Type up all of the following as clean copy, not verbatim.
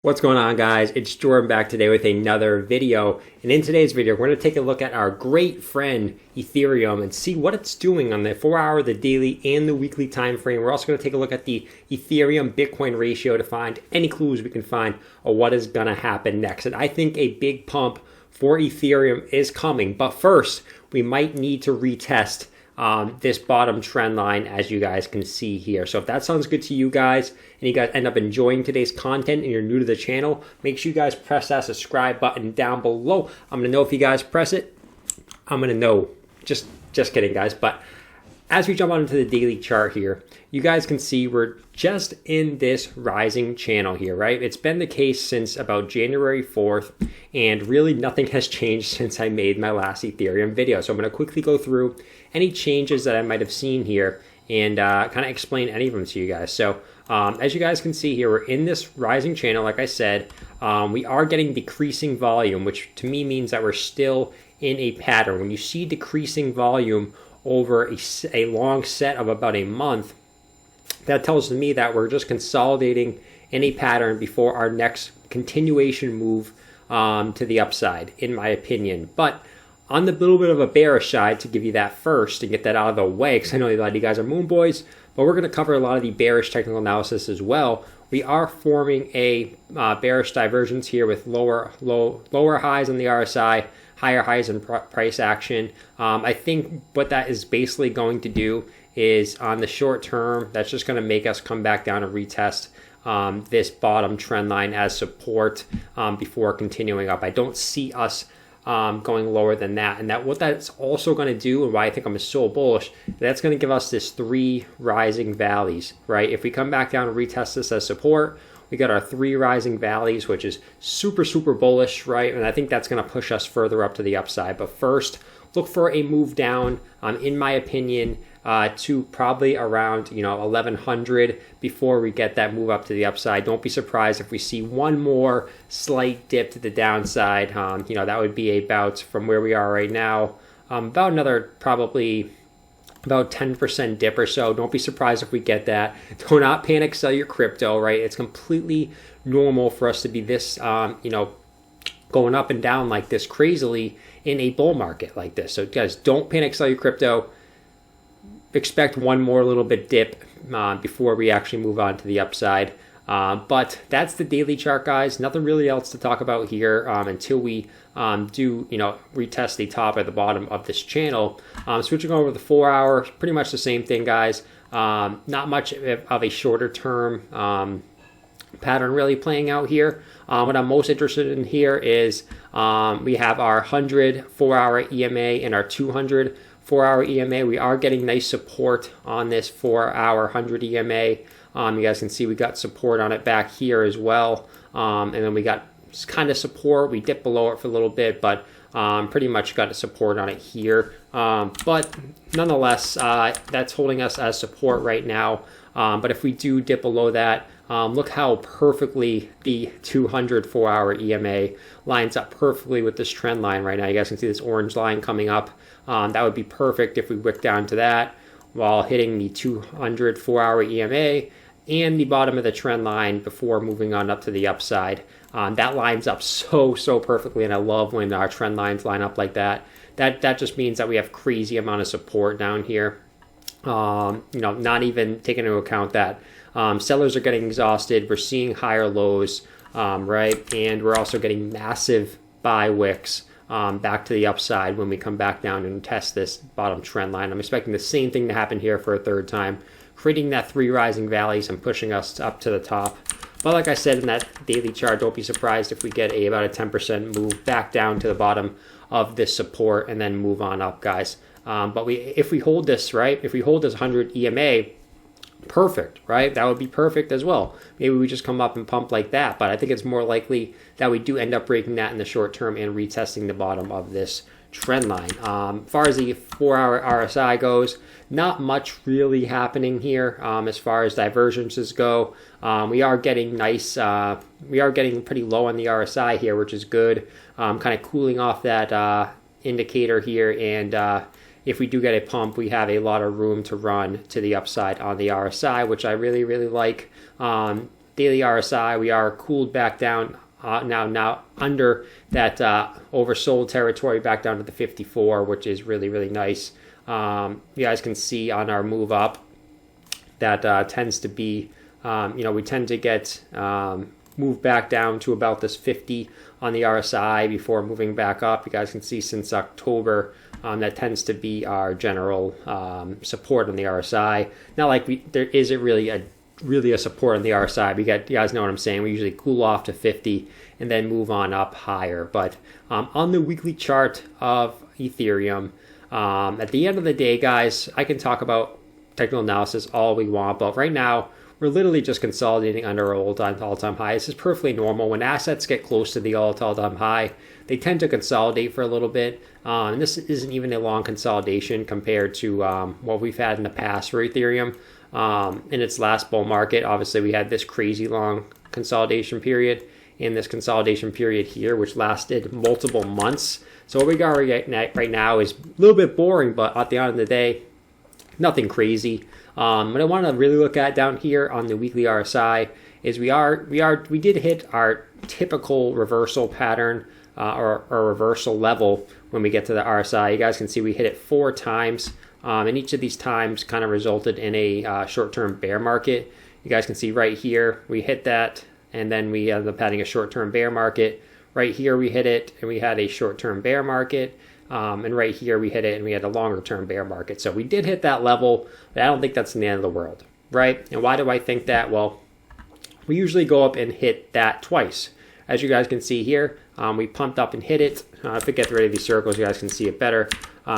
What's going on, guys? It's Jordan back today with another video. And in today's video, we're going to take a look at our great friend Ethereum and see what it's doing on the 4-hour, the daily, and the weekly time frame. We're also going to take a look at the Ethereum Bitcoin ratio to find any clues we can find on what is going to happen next. And I think a big pump for Ethereum is coming. But first, we might need to retest this bottom trend line, as you guys can see here. So if that sounds good to you guys and you guys end up enjoying today's content and you're new to the channel, make sure you guys press that subscribe button down below. I'm gonna know if you guys press it. I'm gonna know. Just kidding, guys. But as we jump onto the daily chart here, you guys can see we're just in this rising channel here, right? It's been the case since about January 4th, and really nothing has changed since I made my last Ethereum video. So I'm gonna quickly go through any changes that I might have seen here and kind of explain any of them to you guys. So as you guys can see here, we're in this rising channel. Like I said, we are getting decreasing volume, which to me means that we're still in a pattern. When you see decreasing volume over a long set of about a month, that tells me that we're just consolidating in a pattern before our next continuation move to the upside, in my opinion. But on the little bit of a bearish side, to give you that first and get that out of the way, because I know a lot of you guys are moon boys, but we're going to cover a lot of the bearish technical analysis as well. We are forming a bearish divergence here with lower highs on the RSI, higher highs in price action. I think what that is basically going to do is on the short term, that's just going to make us come back down and retest this bottom trend line as support before continuing up. I don't see us going lower than that. And what that's also going to do, and why I think I'm so bullish, that's going to give us this 3 rising valleys, right? If we come back down and retest this as support, we got our 3 rising valleys, which is super bullish, right? And I think that's going to push us further up to the upside. But first, look for a move down, in my opinion, to probably around 1100 before we get that move up to the upside. Don't be surprised if we see one more slight dip to the downside. That would be about, from where we are right now, about another probably about 10% dip or so. Don't be surprised if we get that. Do not panic sell your crypto, right? It's completely normal for us to be this going up and down like this crazily in a bull market like this. So guys, don't panic sell your crypto. Expect one more little bit dip before we actually move on to the upside. But that's the daily chart, guys. Nothing really else to talk about here until we do retest the top or the bottom of this channel. Switching over to the 4-hour, pretty much the same thing, guys. Not much of a shorter term pattern really playing out here. What I'm most interested in here is we have our 100 4-hour EMA and our 200 4-hour EMA. We are getting nice support on this 4-hour 100 EMA. You guys can see we got support on it back here as well. And then we got kind of support. We dipped below it for a little bit, but pretty much got support on it here. But nonetheless, that's holding us as support right now. But if we do dip below that, look how perfectly the 200 4-hour EMA lines up perfectly with this trend line right now. You guys can see this orange line coming up. That would be perfect if we wick down to that while hitting the 200 4-hour EMA and the bottom of the trend line before moving on up to the upside. That lines up so perfectly, and I love when our trend lines line up like that. That just means that we have crazy amount of support down here. Not even taking into account that sellers are getting exhausted. We're seeing higher lows, right? And we're also getting massive buy wicks back to the upside when we come back down and test this bottom trend line. I'm expecting the same thing to happen here for a third time, creating that 3 rising valleys and pushing us up to the top. But like I said in that daily chart, don't be surprised if we get about a 10% move back down to the bottom of this support and then move on up, guys. But if we hold this, right, if we hold this 100 EMA, perfect, right? That would be perfect as well. Maybe we just come up and pump like that, but I think it's more likely that we do end up breaking that in the short term and retesting the bottom of this trend line. As far as the 4-hour RSI goes, not much really happening here as far as divergences go. We are getting nice, we are getting pretty low on the RSI here, which is good. Kind of cooling off that indicator here, and if we do get a pump, we have a lot of room to run to the upside on the RSI, which I really like. daily RSI, we are cooled back down now under that oversold territory, back down to the 54, which is really nice. You guys can see on our move up that tends to be, we tend to get moved back down to about this 50 on the RSI before moving back up. You guys can see since October, that tends to be our general support on the RSI. Not like there isn't really a support on the RSI. You guys know what I'm saying. We usually cool off to 50 and then move on up higher. But on the weekly chart of Ethereum, at the end of the day, guys, I can talk about technical analysis all we want, but right now we're literally just consolidating under our all-time high. This is perfectly normal. When assets get close to the all-time high, they tend to consolidate for a little bit. And this isn't even a long consolidation compared to what we've had in the past for Ethereum. In its last bull market, obviously we had this crazy long consolidation period, and this consolidation period here, which lasted multiple months. So what we got right now is a little bit boring, but at the end of the day, nothing crazy. What I want to really look at down here on the weekly RSI is we did hit our typical reversal pattern or reversal level when we get to the RSI. You guys can see we hit it 4 times, and each of these times kind of resulted in a short-term bear market. You guys can see right here we hit that, and then we ended up having a short-term bear market. Right here we hit it, and we had a short-term bear market. And right here we hit it and we had a longer term bear market. So we did hit that level, but I don't think that's the end of the world, right? And why do I think that? Well, we usually go up and hit that twice. As you guys can see here, we pumped up and hit it. If we get rid of these circles, you guys can see it better.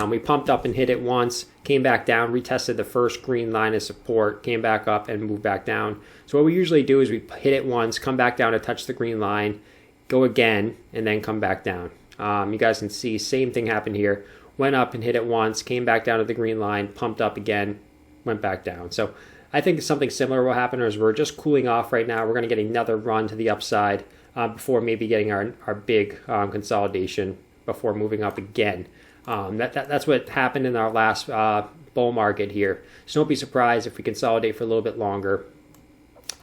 We pumped up and hit it once, came back down, retested the first green line of support, came back up and moved back down. So what we usually do is we hit it once, come back down to touch the green line, go again, and then come back down. You guys can see same thing happened here. Went up and hit it once, came back down to the green line, pumped up again, went back down. So I think something similar will happen, as we're just cooling off right now. We're going to get another run to the upside before maybe getting our big consolidation before moving up again. That's what happened in our last bull market here. So don't be surprised if we consolidate for a little bit longer.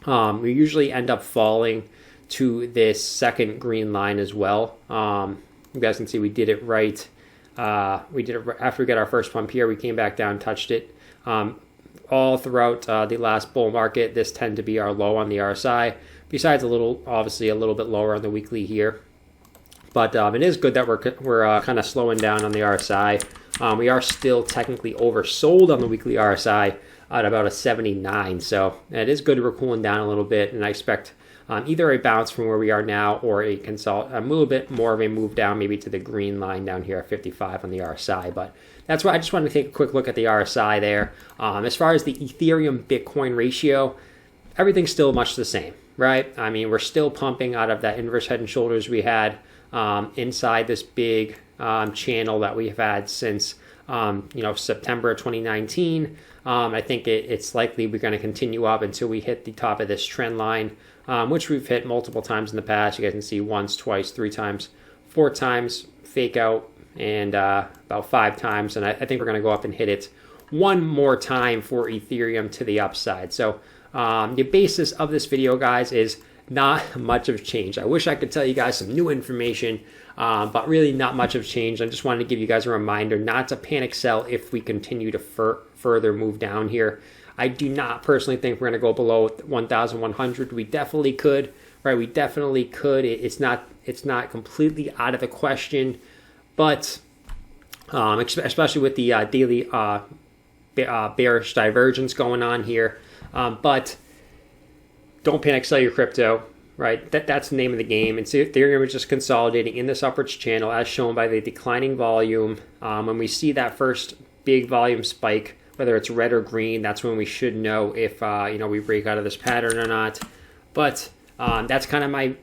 We usually end up falling to this second green line as well. You guys can see we did it right. We did it after we got our first pump here. We came back down, touched it. All throughout the last bull market, this tended to be our low on the RSI. Besides obviously a little bit lower on the weekly here. But it is good that we're kind of slowing down on the RSI. We are still technically oversold on the weekly RSI at about a 79. So it is good that we're cooling down a little bit, and I expect either a bounce from where we are now or a little bit more of a move down, maybe to the green line down here at 55 on the RSI. But that's why I just wanted to take a quick look at the RSI there. As far as the Ethereum Bitcoin ratio, everything's still much the same, right? I mean, we're still pumping out of that inverse head and shoulders we had inside this big channel that we've had since September of 2019. I think it's likely we're going to continue up until we hit the top of this trend line, which we've hit multiple times in the past. You guys can see once, twice, 3 times, 4 times, fake out, and about 5 times. And I think we're going to go up and hit it one more time for Ethereum to the upside. So the basis of this video, guys, is not much of change. I wish I could tell you guys some new information, but really not much of change. I just wanted to give you guys a reminder not to panic sell if we continue to further move down here. I do not personally think we're going to go below 1,100. We definitely could, right? We definitely could. It's not completely out of the question, but especially with the daily bearish divergence going on here. But don't panic sell your crypto, right? That's the name of the game. And so Ethereum is just consolidating in this upwards channel as shown by the declining volume. When we see that first big volume spike, whether it's red or green, that's when we should know if we break out of this pattern or not. But that's kind of my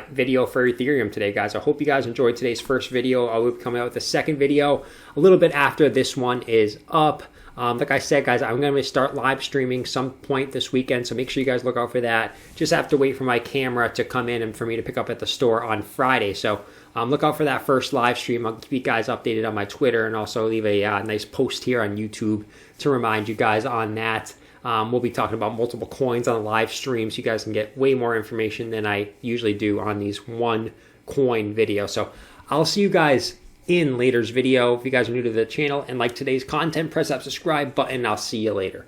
video for Ethereum today, guys. I hope you guys enjoyed today's first video. I will be coming out with the second video a little bit after this one is up. Like I said, guys, I'm going to start live streaming some point this weekend, so make sure you guys look out for that. Just have to wait for my camera to come in and for me to pick up at the store on Friday. So look out for that first live stream. I'll keep you guys updated on my Twitter and also leave a nice post here on YouTube to remind you guys on that. We'll be talking about multiple coins on the live stream, so you guys can get way more information than I usually do on these one coin videos. So I'll see you guys in later's video. If you guys are new to the channel and like today's content, press that subscribe button. I'll see you later.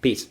Peace.